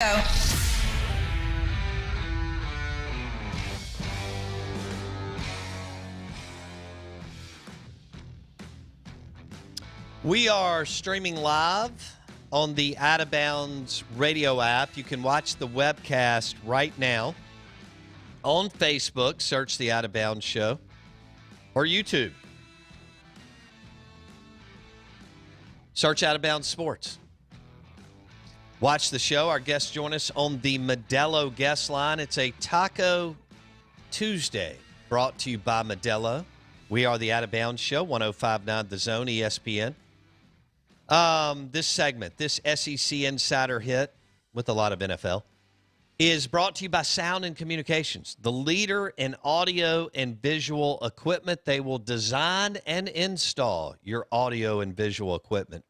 Go. We are streaming live on the Out of Bounds radio app. You can watch the webcast right now on Facebook. Search the Out of Bounds show, or YouTube. Search Out of Bounds Sports. Watch the show. Our guests join us on the Modelo guest line. It's a Taco Tuesday brought to you by Modelo. We are the Out of Bounds show, 105.9 The Zone, ESPN. This segment, this SEC Insider Hit with a lot of NFL, is brought to you by Sound and Communications, the leader in audio and visual equipment. They will design and install your audio and visual equipment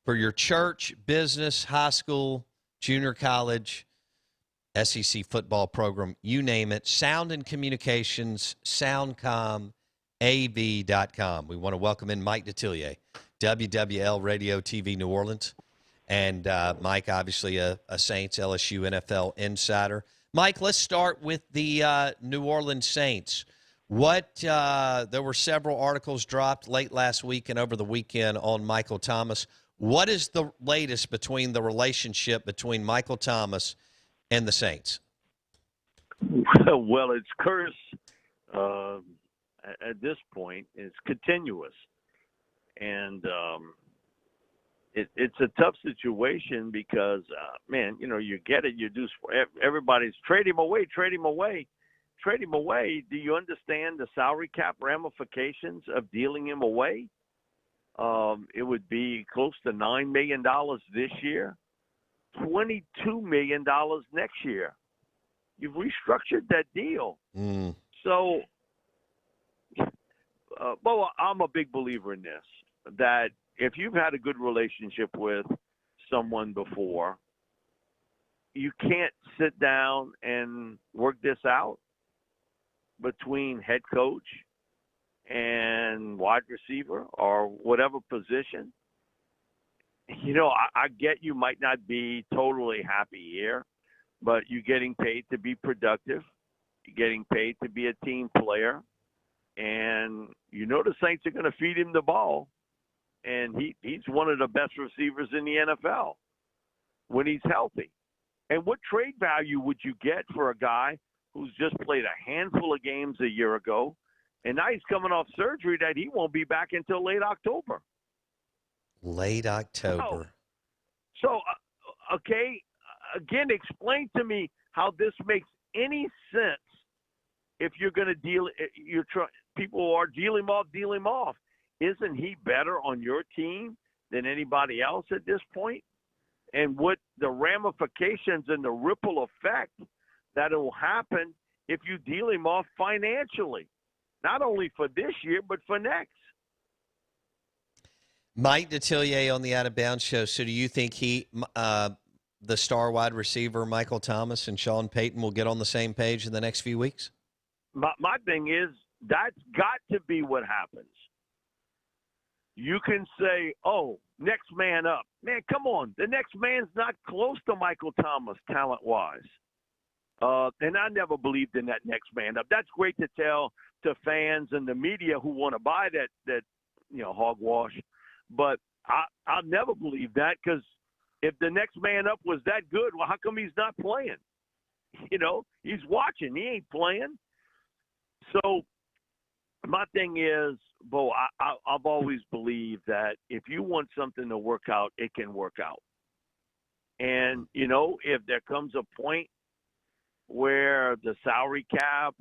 for your church, business, high school, junior college, SEC football program, you name it. Sound and Communications, SoundcomAV.com. We want to welcome in Mike Detillier, WWL Radio TV New Orleans. And Mike, obviously a Saints, LSU, NFL insider. Mike, let's start with the New Orleans Saints. There were several articles dropped late last week and over the weekend on Michael Thomas. What is the latest between the relationship between Michael Thomas and the Saints? Well, it's cursed at this point. It's continuous. And it's a tough situation because, man, you know, you get it. You do. Everybody's trade him away, trade him away, trade him away. Do you understand the salary cap ramifications of dealing him away? It would be close to $9 million this year, $22 million next year. You've restructured that deal. So, well, I'm a big believer in this, that if you've had a good relationship with someone before, you can't sit down and work this out between head coach and wide receiver or whatever position. You know, I get you might not be totally happy here, but you're getting paid to be productive. You're getting paid to be a team player. And you know the Saints are going to feed him the ball. And he's one of the best receivers in the NFL when he's healthy. And what trade value would you get for a guy who's just played a handful of games a year ago, and now he's coming off surgery that he won't be back until late October? Late October. So, okay, again, explain to me how this makes any sense if you're going to deal – people are deal him off. Isn't he better on your team than anybody else at this point? And what the ramifications and the ripple effect that will happen if you deal him off financially, not only for this year, but for next. Mike Detillier on the Out of Bounds show. So do you think the star wide receiver, Michael Thomas, and Sean Payton will get on the same page in the next few weeks? My thing is that's got to be what happens. You can say, oh, next man up. Man, come on. The next man's not close to Michael Thomas talent-wise. And I never believed in that next man up. That's great to tell to fans and the media who want to buy that hogwash. But I'll never believe that, because if the next man up was that good, well, how come he's not playing? You know, he's watching. He ain't playing. So my thing is, Bo, I've always believed that if you want something to work out, it can work out. And, you know, if there comes a point where the salary cap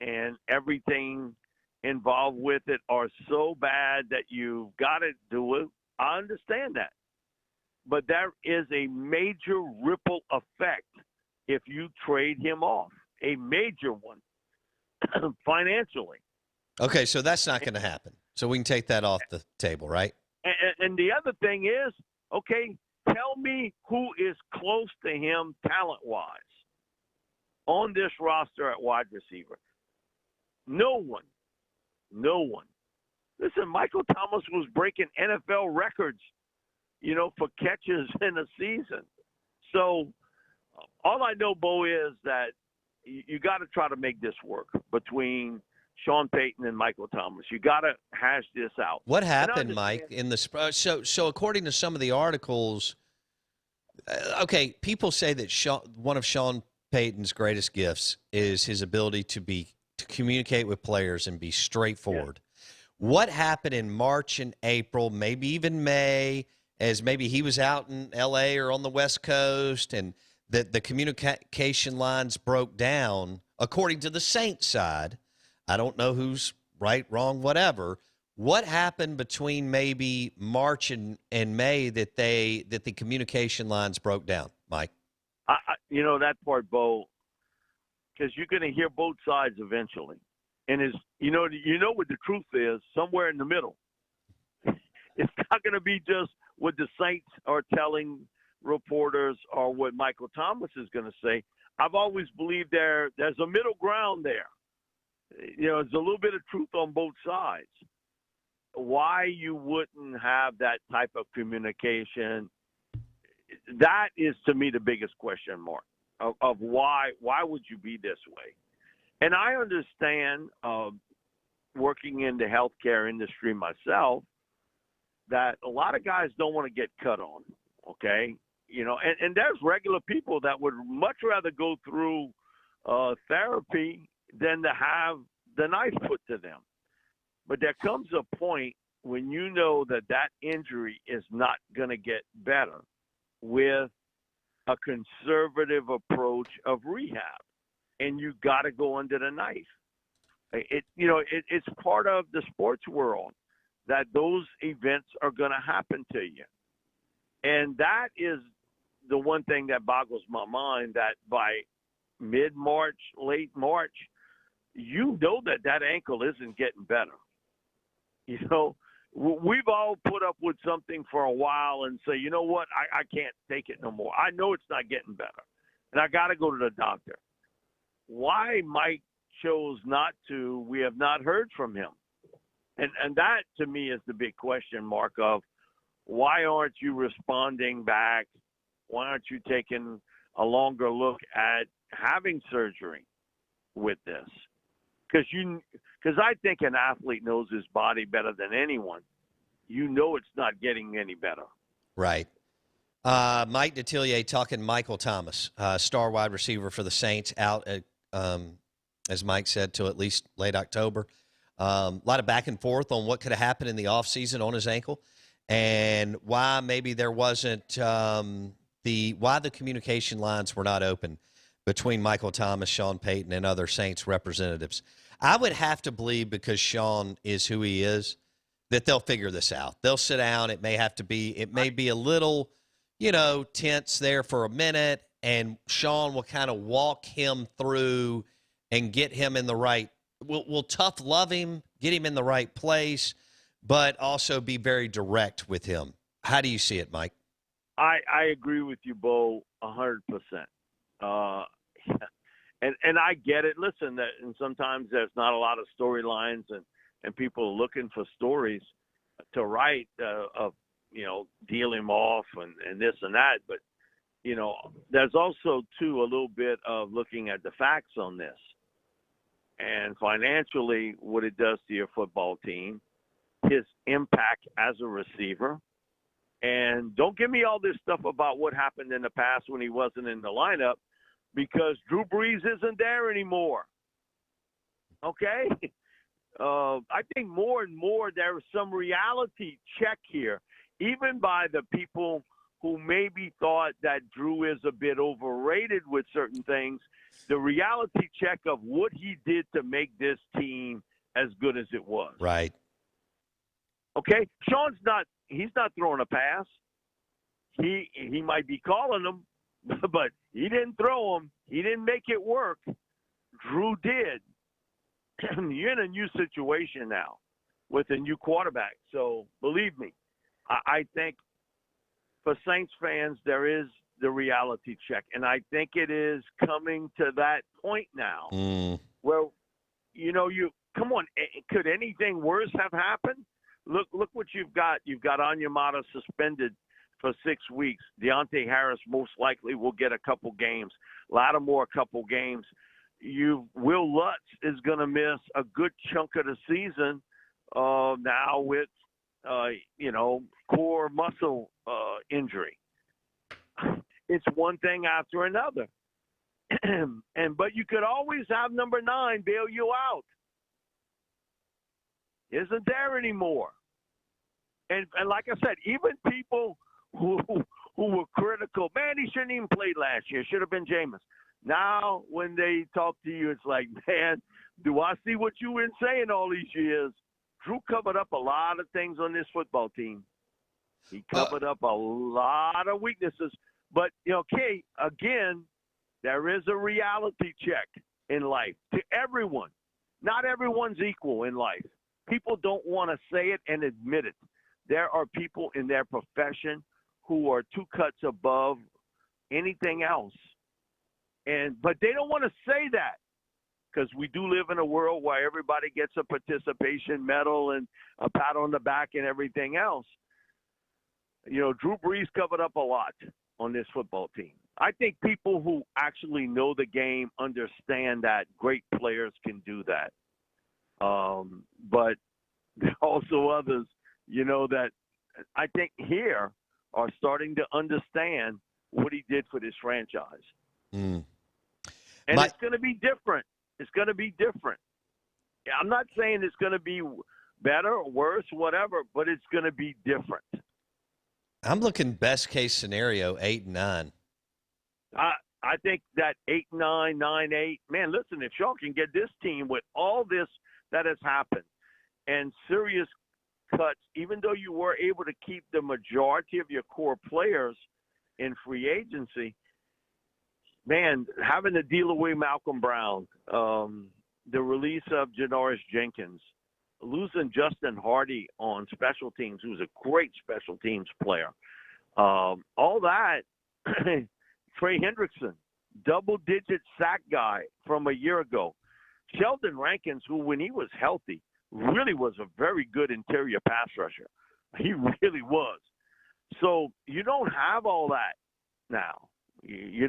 and everything involved with it are so bad that you've got to do it, I understand that. But there is a major ripple effect if you trade him off, a major one, financially. Okay, so that's not going to happen. So we can take that off the table, right? And the other thing is, okay, tell me who is close to him talent-wise on this roster at wide receiver. No one. Listen, Michael Thomas was breaking NFL records, you know, for catches in a season. So All I know, Bo, is that you got to try to make this work between Sean Payton and Michael Thomas. You got to hash this out. What happened, Mike, in the so according to some of the articles, okay, people say that one of Sean Payton's greatest gifts is his ability to communicate with players and be straightforward. Yeah. What happened in March and April, maybe even May, as maybe he was out in L.A. or on the West Coast, and the communication lines broke down, according to the Saints side. I don't know who's right, wrong, whatever. What happened between maybe March and May that the communication lines broke down, Mike? You know that part, Bo, because you're going to hear both sides eventually. And you know what the truth is, somewhere in the middle. It's not going to be just what the Saints are telling reporters or what Michael Thomas is going to say. I've always believed there's a middle ground there. You know, there's a little bit of truth on both sides. Why you wouldn't have that type of communication, that is, to me, the biggest question mark of why would you be this way? And I understand, working in the healthcare industry myself, that a lot of guys don't want to get cut on, okay? You know, and there's regular people that would much rather go through therapy than to have the knife put to them. But there comes a point when you know that injury is not going to get better with a conservative approach of rehab, and you got to go under the knife. It's part of the sports world that those events are going to happen to you. And that is the one thing that boggles my mind, that by mid-March, late March, you know that ankle isn't getting better. You know, we've all put up with something for a while and say, you know what, I can't take it no more. I know it's not getting better, and I got to go to the doctor. Why Mike chose not to, we have not heard from him. And that, to me, is the big question mark of why aren't you responding back? Why aren't you taking a longer look at having surgery with this? Because I think an athlete knows his body better than anyone. You know it's not getting any better. Right. Mike Detillier talking Michael Thomas, star wide receiver for the Saints, out, as Mike said, till at least late October. A lot of back and forth on what could have happened in the offseason on his ankle and why maybe there wasn't why the communication lines were not open between Michael Thomas, Sean Payton, and other Saints representatives. I would have to believe, because Sean is who he is, that they'll figure this out. They'll sit down. It may be a little, tense there for a minute, and Sean will kind of walk him through and get him in the right. We'll tough love him, get him in the right place, but also be very direct with him. How do you see it, Mike? I agree with you, Bo, 100%. And I get it. Listen, and sometimes there's not a lot of storylines, and people are looking for stories to write of, deal him off and this and that. But, there's also, too, a little bit of looking at the facts on this. And financially, what it does to your football team, his impact as a receiver. And don't give me all this stuff about what happened in the past when he wasn't in the lineup, because Drew Brees isn't there anymore. Okay? I think more and more there is some reality check here, even by the people who maybe thought that Drew is a bit overrated with certain things. The reality check of what he did to make this team as good as it was. Right. Okay? He's not throwing a pass. He might be calling them, but he didn't throw them. He didn't make it work. Drew did. You're in a new situation now with a new quarterback. So believe me, I think for Saints fans, there is the reality check. And I think it is coming to that point now where, come on, could anything worse have happened? Look what you've got. You've got Onyemata suspended for 6 weeks. Deontay Harris most likely will get a couple games. Lattimore a couple games. Will Lutz is going to miss a good chunk of the season now with, core muscle injury. It's one thing after another. But you could always have number 9 bail you out. Isn't there anymore? And like I said, even people who were critical, man, he shouldn't even play last year. Should have been Jameis. Now, when they talk to you, it's like, man, do I see what you've been saying all these years? Drew covered up a lot of things on this football team. He covered up a lot of weaknesses. But, Kay, again, there is a reality check in life to everyone. Not everyone's equal in life. People don't want to say it and admit it. There are people in their profession who are 2 cuts above anything else. But they don't want to say that because we do live in a world where everybody gets a participation medal and a pat on the back and everything else. Drew Brees covered up a lot on this football team. I think people who actually know the game understand that great players can do that. But there are also others, that I think here are starting to understand what he did for this franchise. And it's going to be different. It's going to be different. I'm not saying it's going to be better or worse, whatever, but it's going to be different. I'm looking best case scenario 8-9. I think that 8-9, 9-8. Man, listen, if y'all can get this team with all this that has happened and serious cuts, even though you were able to keep the majority of your core players in free agency, man, having to deal away Malcolm Brown, the release of Janoris Jenkins, losing Justin Hardy on special teams, who's a great special teams player, all that. Trey Hendrickson, double-digit sack guy from a year ago. Sheldon Rankins, who when he was healthy, really was a very good interior pass rusher. He really was. So you don't have all that now. You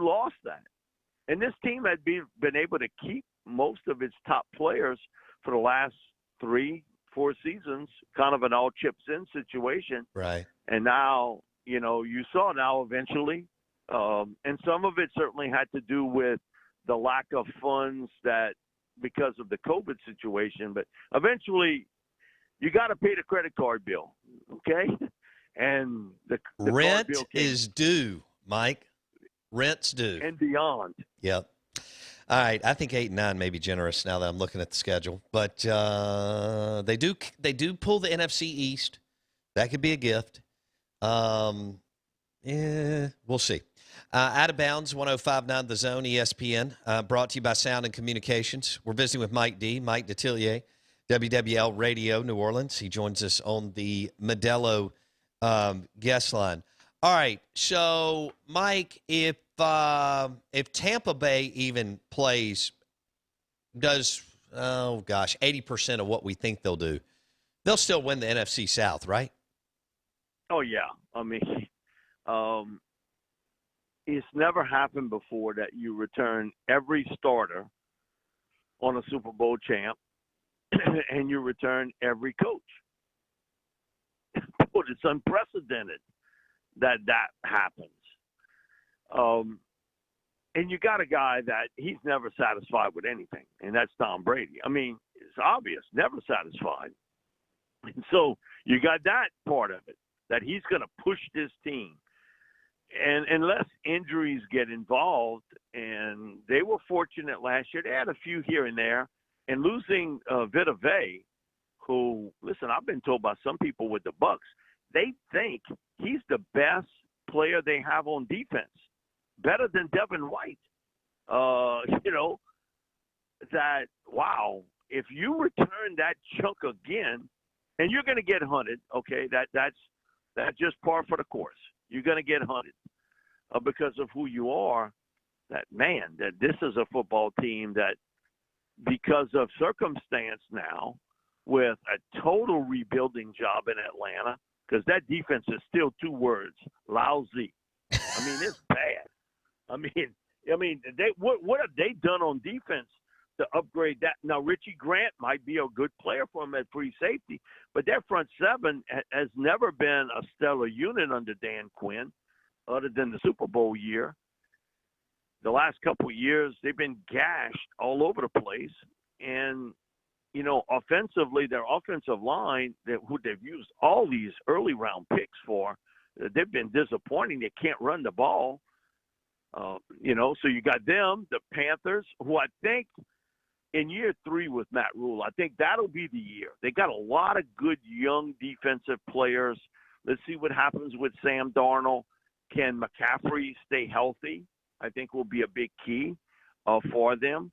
lost that. And this team had been able to keep most of its top players for the last 3-4 seasons, kind of an all chips in situation. Right. And now, you saw now eventually, and some of it certainly had to do with the lack of funds that because of the COVID situation, but eventually you got to pay the credit card bill. Okay. And the rent card bill is due, Mike. Rent's due. And beyond. Yep. All right. I think 8-9 may be generous now that I'm looking at the schedule, but they do pull the NFC East. That could be a gift. We'll see. Out of Bounds, 105.9 The Zone, ESPN, brought to you by Sound and Communications. We're visiting with Mike Detillier, WWL Radio, New Orleans. He joins us on the Modelo guest line. All right, so, Mike, if Tampa Bay even does 80% of what we think they'll do, they'll still win the NFC South, right? Oh, yeah. I mean, it's never happened before that you return every starter on a Super Bowl champ and you return every coach. But it's unprecedented that happens. And you got a guy that he's never satisfied with anything, and that's Tom Brady. I mean, it's obvious, never satisfied. And so you got that part of it, that he's going to push this team. And unless injuries get involved, and they were fortunate last year, they had a few here and there, and losing Vita Vea, who, listen, I've been told by some people with the Bucs, they think he's the best player they have on defense, better than Devin White. That, wow, if you return that chunk again, and you're going to get hunted, okay, that's just par for the course. You're going to get hunted because of who you are. That this is a football team that, because of circumstance now, with a total rebuilding job in Atlanta, because that defense is still 2 words: lousy. I mean, it's bad. I mean, what have they done on defense to upgrade that? Now, Richie Grant might be a good player for him at free safety, but their front seven has never been a stellar unit under Dan Quinn, other than the Super Bowl year. The last couple of years, they've been gashed all over the place. And, you know, offensively, their offensive line, who they've used all these early round picks for, they've been disappointing. They can't run the ball. You know, so you got them, the Panthers, who I think in year 3 with Matt Rule, I think that'll be the year. They got a lot of good young defensive players. Let's see what happens with Sam Darnold. Can McCaffrey stay healthy? I think will be a big key for them.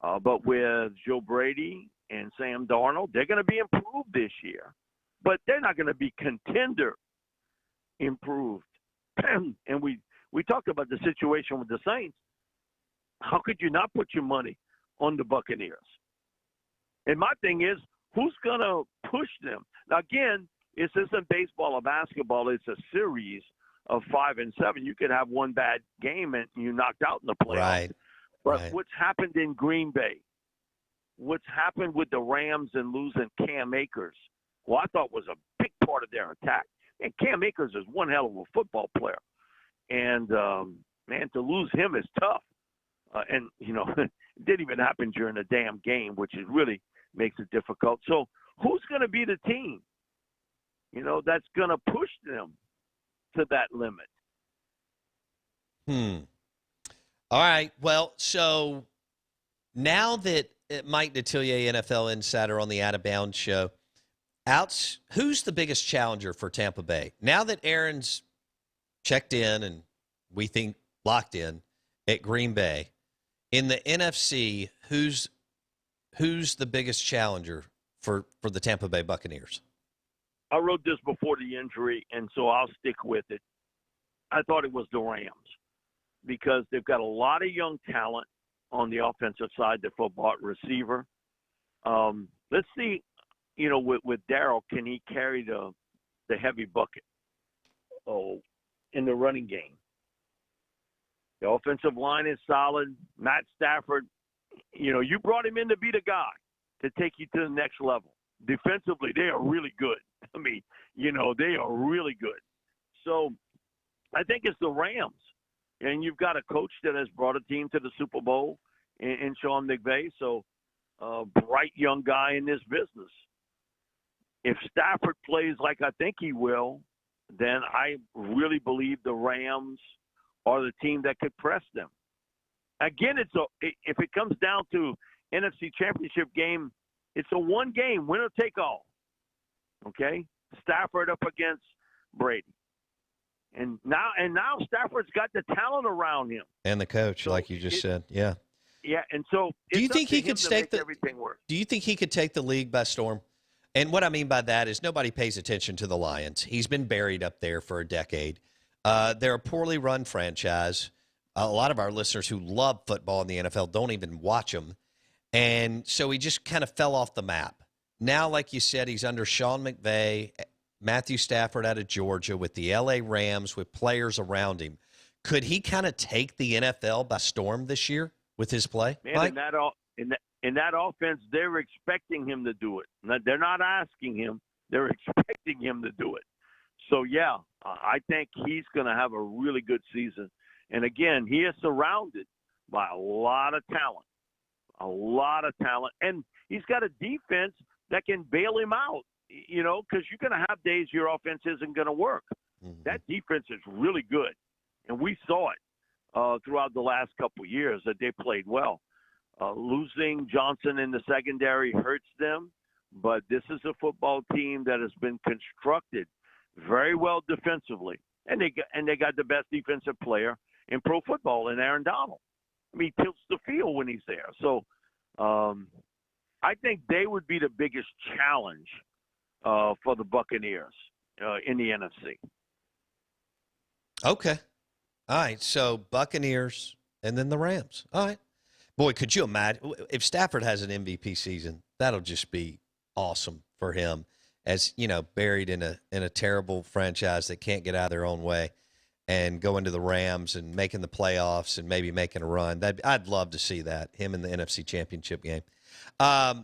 But with Joe Brady and Sam Darnold, they're going to be improved this year. But they're not going to be contender improved. And we talked about the situation with the Saints. How could you not put your money on the Buccaneers? And my thing is, who's going to push them? Now, again, this isn't baseball or basketball. It's a series of 5 and 7. You could have one bad game and you're knocked out in the playoffs. Right. But right. What's happened in Green Bay, what's happened with the Rams and losing Cam Akers, well, I thought was a big part of their attack. And Cam Akers is one hell of a football player. And, man, to lose him is tough. And, you know, it didn't even happen during the damn game, which is really makes it difficult. So who's going to be the team, you know, that's going to push them to that limit? All right. Well, so now that Mike Detillier, NFL Insider on the Out of Bounds show, who's the biggest challenger for Tampa Bay? Now that Aaron's checked in and we think locked in at Green Bay, in the NFC, who's the biggest challenger for the Tampa Bay Buccaneers? I wrote this before the injury, and so I'll stick with it. I thought it was the Rams because they've got a lot of young talent on the offensive side, the football receiver. Let's see, you know, with Darrell, can he carry the heavy bucket in the running game? The offensive line is solid. Matt Stafford, you know, you brought him in to be the guy to take you to the next level. Defensively, they are really good. I mean, you know, they are really good. So I think it's the Rams. And you've got a coach that has brought a team to the Super Bowl in Sean McVay. So bright young guy in this business. If Stafford plays like I think he will, then I really believe the Rams are the team that could press them. Again, if it comes down to NFC Championship game, it's a one game, winner take all. Okay? Stafford up against Brady. And now Stafford's got the talent around him. And the coach, so like you just said. Yeah. Yeah, and so do you think he could take everything work? Do you think he could take the league by storm? And what I mean by that is nobody pays attention to the Lions. He's been buried up there for a decade. They're a poorly run franchise. A lot of our listeners who love football in the NFL don't even watch them. And so he just kind of fell off the map. Now, like you said, he's under Sean McVay, Matthew Stafford out of Georgia with the L.A. Rams with players around him. Could he kind of take the NFL by storm this year with his play? Man, in that offense, they're expecting him to do it. They're not asking him. They're expecting him to do it. So, yeah, I think he's going to have a really good season. And, again, he is surrounded by a lot of talent, And he's got a defense that can bail him out, you know, because you're going to have days your offense isn't going to work. Mm-hmm. That defense is really good. And we saw it throughout the last couple of years that they played well. Losing Johnson in the secondary hurts them, but this is a football team that has been constructed very well defensively, and they got the best defensive player in pro football in Aaron Donald. I mean, he tilts the field when he's there. So I think they would be the biggest challenge for the Buccaneers in the NFC. Okay. All right, so Buccaneers and then the Rams. All right. Boy, could you imagine if Stafford has an MVP season? That'll just be awesome for him. as buried in a terrible franchise that can't get out of their own way, and going to the Rams and making the playoffs and maybe making a run. I'd love to see that, him in the NFC Championship game. Out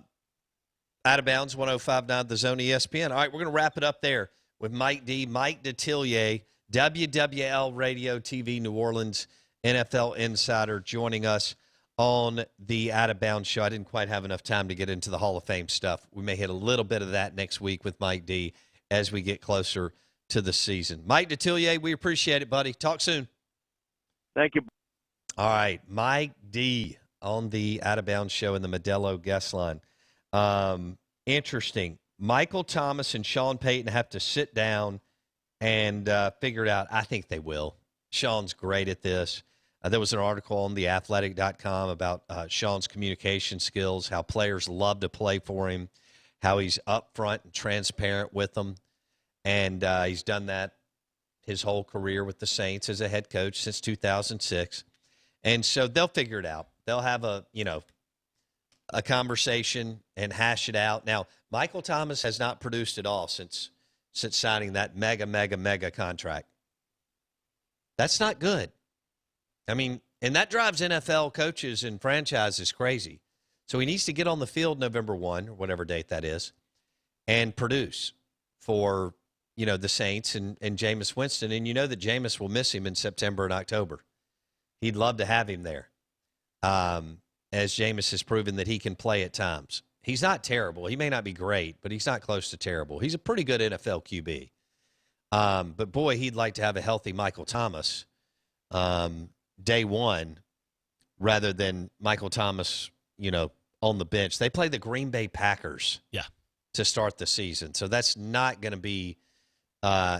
of Bounds, 105.9 The Zone ESPN. All right, we're going to wrap it up there with Mike Detillier, WWL Radio TV New Orleans NFL Insider, joining us on the Out of Bounds show. I didn't quite have enough time to get into the Hall of Fame stuff. We may hit a little bit of that next week with Mike D as we get closer to the season. Mike Detillier, we appreciate it, buddy. Talk soon. Thank you. All right, Mike D on the Out of Bounds show in the Modelo guest line. Interesting. Michael Thomas and Sean Payton have to sit down and figure it out. I think they will. Sean's great at this. There was an article on theathletic.com about Sean's communication skills, how players love to play for him, how he's upfront and transparent with them. And he's done that his whole career with the Saints as a head coach since 2006. And so they'll figure it out. They'll have a conversation and hash it out. Now, Michael Thomas has not produced at all since signing that mega contract. That's not good. I mean, and that drives NFL coaches and franchises crazy. So he needs to get on the field November 1, or whatever date that is, and produce for, the Saints and Jameis Winston. And you know that Jameis will miss him in September and October. He'd love to have him there, as Jameis has proven that he can play at times. He's not terrible. He may not be great, but he's not close to terrible. He's a pretty good NFL QB. But, boy, he'd like to have a healthy Michael Thomas day one rather than Michael Thomas, on the bench. They play the Green Bay Packers to start the season, so that's not going to be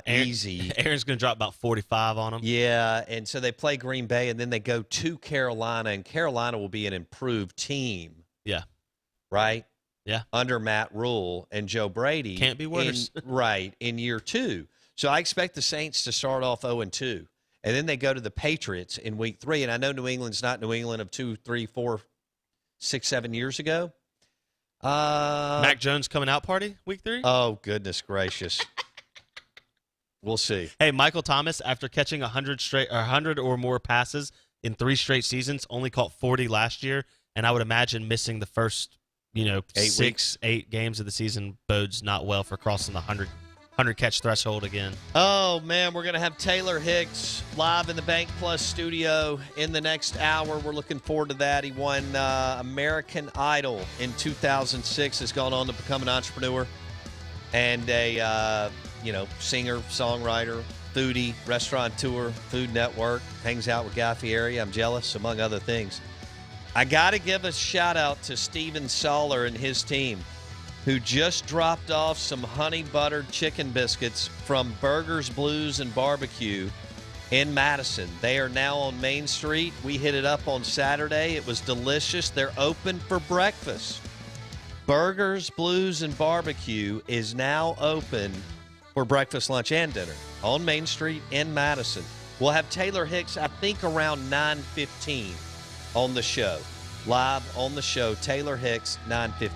easy. Aaron's going to drop about 45 on them. Yeah, and so they play Green Bay, and then they go to Carolina, and Carolina will be an improved team. Yeah. Right? Yeah. Under Matt Rule and Joe Brady. Can't be worse. in year two. So I expect the Saints to start off 0-2, and then they go to the Patriots in week 3. And I know New England's not New England of 2, 3, 4, 6, 7 years ago. Mac Jones coming out party week 3? Oh, goodness gracious. We'll see. Hey, Michael Thomas, after catching 100 or more passes in 3 straight seasons, only caught 40 last year, and I would imagine missing the first, 8 games of the season bodes not well for crossing the 100 catch threshold again. Oh, man, we're going to have Taylor Hicks live in the Bank Plus studio in the next hour. We're looking forward to that. He won American Idol in 2006, has gone on to become an entrepreneur and a singer, songwriter, foodie, restaurateur, Food Network, hangs out with Guy Fieri. I'm jealous, among other things. I got to give a shout-out to Steven Soller and his team, who just dropped off some honey-buttered chicken biscuits from Burgers, Blues, and Barbecue in Madison. They are now on Main Street. We hit it up on Saturday. It was delicious. They're open for breakfast. Burgers, Blues, and Barbecue is now open for breakfast, lunch, and dinner on Main Street in Madison. We'll have Taylor Hicks, I think, around 9:15 on the show. Live on the show, Taylor Hicks, 9:15.